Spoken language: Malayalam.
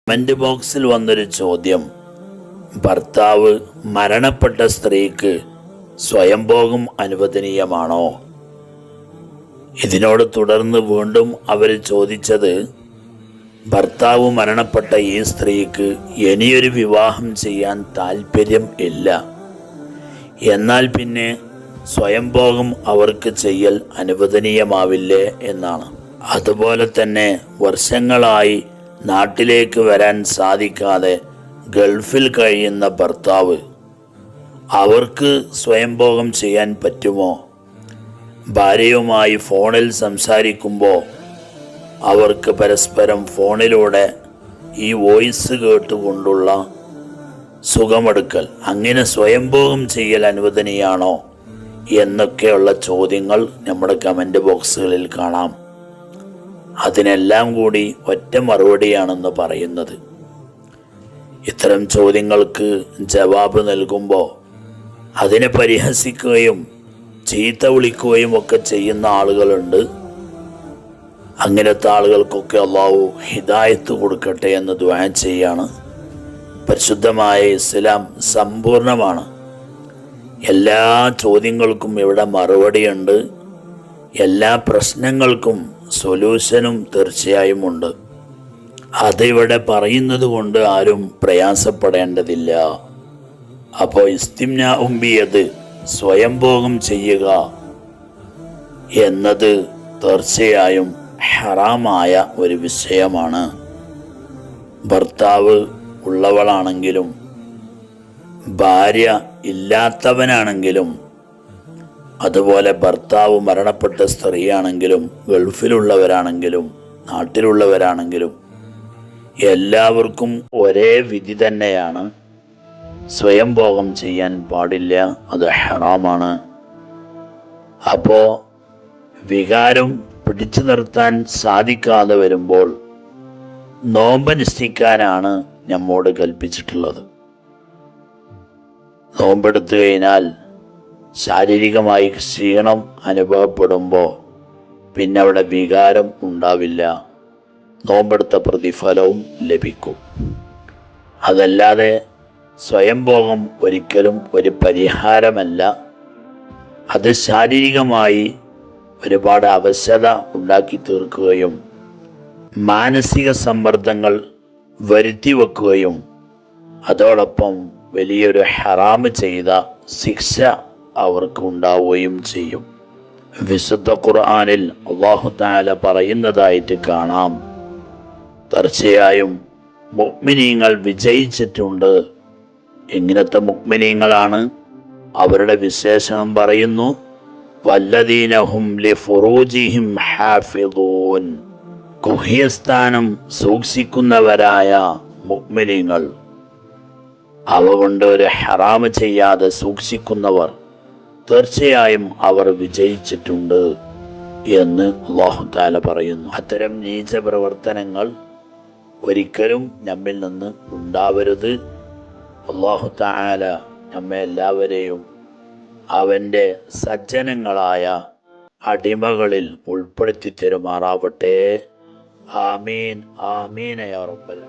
കമന്റ് ബോക്സിൽ വന്നൊരു ചോദ്യം, ഭർത്താവ് മരണപ്പെട്ട സ്ത്രീക്ക് സ്വയംഭോഗം അനുവദനീയമാണോ? ഇതിനോട് തുടർന്ന് വീണ്ടും അവർ ചോദിച്ചത്, ഭർത്താവ് മരണപ്പെട്ട ഈ സ്ത്രീക്ക് ഇനിയൊരു വിവാഹം ചെയ്യാൻ താല്പര്യം ഇല്ല, എന്നാൽ പിന്നെ സ്വയംഭോഗം അവർക്ക് ചെയ്യൽ അനുവദനീയമാവില്ലേ എന്നാണ്. അതുപോലെ തന്നെ വർഷങ്ങളായി നാട്ടിലേക്ക് വരാൻ സാധിക്കാതെ ഗൾഫിൽ കഴിയുന്ന ഭർത്താവ്, അവർക്ക് സ്വയംഭോഗം ചെയ്യാൻ പറ്റുമോ? ഭാര്യയുമായി ഫോണിൽ സംസാരിക്കുമ്പോൾ അവർക്ക് പരസ്പരം ഫോണിലൂടെ ഈ വോയിസ് കേട്ടുകൊണ്ടുള്ള സുഖമെടുക്കൽ, അങ്ങനെ സ്വയംഭോഗം ചെയ്യൽ അനുവദനീയാണോ എന്നൊക്കെയുള്ള ചോദ്യങ്ങൾ നമ്മുടെ കമൻറ്റ് ബോക്സുകളിൽ കാണാം. അതിനെല്ലാം കൂടി ഒറ്റ മറുപടിയാണെന്ന് പറയുന്നത്. ഇത്തരം ചോദ്യങ്ങൾക്ക് ജവാബ് നൽകുമ്പോൾ അതിനെ പരിഹസിക്കുകയും ചീത്ത വിളിക്കുകയും ഒക്കെ ചെയ്യുന്ന ആളുകളുണ്ട്. അങ്ങനത്തെ ആളുകൾക്കൊക്കെ അള്ളാഹു ഹിദായത്ത് കൊടുക്കട്ടെ എന്ന് ദുആ ചെയ്യാണ്. പരിശുദ്ധമായ ഇസ്ലാം സമ്പൂർണമാണ്. എല്ലാ ചോദ്യങ്ങൾക്കും ഇവിടെ മറുപടിയുണ്ട്. എല്ലാ പ്രശ്നങ്ങൾക്കും സൊല്യൂഷനും തീർച്ചയായും ഉണ്ട്. അതിവിടെ പറയുന്നത് കൊണ്ട് ആരും പ്രയാസപ്പെടേണ്ടതില്ല. അപ്പോൾ ഇസ്തിംനാഉ ബിയദ്, സ്വയംഭോഗം ചെയ്യുക എന്നത് തീർച്ചയായും ഹറാമായ ഒരു വിഷയമാണ്. ഭർത്താവ് ഉള്ളവളാണെങ്കിലും ഭാര്യ ഇല്ലാത്തവനാണെങ്കിലും, അതുപോലെ ഭർത്താവ് മരണപ്പെട്ട സ്ത്രീയാണെങ്കിലും ഗൾഫിലുള്ളവരാണെങ്കിലും നാട്ടിലുള്ളവരാണെങ്കിലും എല്ലാവർക്കും ഒരേ വിധി തന്നെയാണ്. സ്വയംഭോഗം ചെയ്യാൻ പാടില്ല, അത് ഹറാമാണ്. അപ്പോൾ വികാരം പിടിച്ചു നിർത്താൻ സാധിക്കാതെ വരുമ്പോൾ നോമ്പനുഷ്ഠിക്കാനാണ് നമ്മോട് കൽപ്പിച്ചിട്ടുള്ളത്. നോമ്പെടുത്തു കഴിഞ്ഞാൽ ശാരീരികമായി ക്ഷീണം അനുഭവപ്പെടുമ്പോൾ പിന്നെ അവിടെ വികാരം ഉണ്ടാവില്ല, നോമ്പെടുത്ത പ്രതിഫലവും ലഭിക്കും. അതല്ലാതെ സ്വയംഭോഗം ഒരിക്കലും ഒരു പരിഹാരമല്ല. അത് ശാരീരികമായി ഒരുപാട് അവശത ഉണ്ടാക്കി തീർക്കുകയും മാനസിക സമ്മർദ്ദങ്ങൾ വരുത്തി വെക്കുകയും അതോടൊപ്പം വലിയൊരു ഹറാമ് ചെയ്ത ശിക്ഷ അവർക്ക് ഉണ്ടാവുകയും ചെയ്യും. വിശുദ്ധ ഖുർആനിൽ അല്ലാഹു തആല പറയുന്നതായിട്ട് കാണാം, തീർച്ചയായും മുഅ്മിനീങ്ങൾ വിജയിച്ചിട്ടുണ്ട്. എങ്ങനത്തെ മുഅ്മിനീങ്ങളാണ്? അവരുടെ വിശേഷണം പറയുന്നു, വല്ലദീന ഹും ലിഫുറൂജിഹിം ഹാഫിളൂൻ, ഗുഹ്യസ്ഥാനം സൂക്ഷിക്കുന്നവരായ മുഅ്മിനീങ്ങൾ, അവ കൊണ്ട് ഒരു ഹറാമ് ചെയ്യാതെ സൂക്ഷിക്കുന്നവർ, തീർച്ചയായും അവർ വിജയിച്ചിട്ടുണ്ട് എന്ന് അല്ലാഹു തആല പറയുന്നു. അത്തരം നീച പ്രവർത്തനങ്ങൾ ഒരിക്കലും നമ്മിൽ നിന്ന് ഉണ്ടാവരുത്. അല്ലാഹു തആല നമ്മെ എല്ലാവരെയും അവൻ്റെ സജ്ജനങ്ങളായ അടിമകളിൽ ഉൾപ്പെടുത്തി തരുമാറാവട്ടെ. ആമീൻ ആമീൻ യാ റബ്ബൽ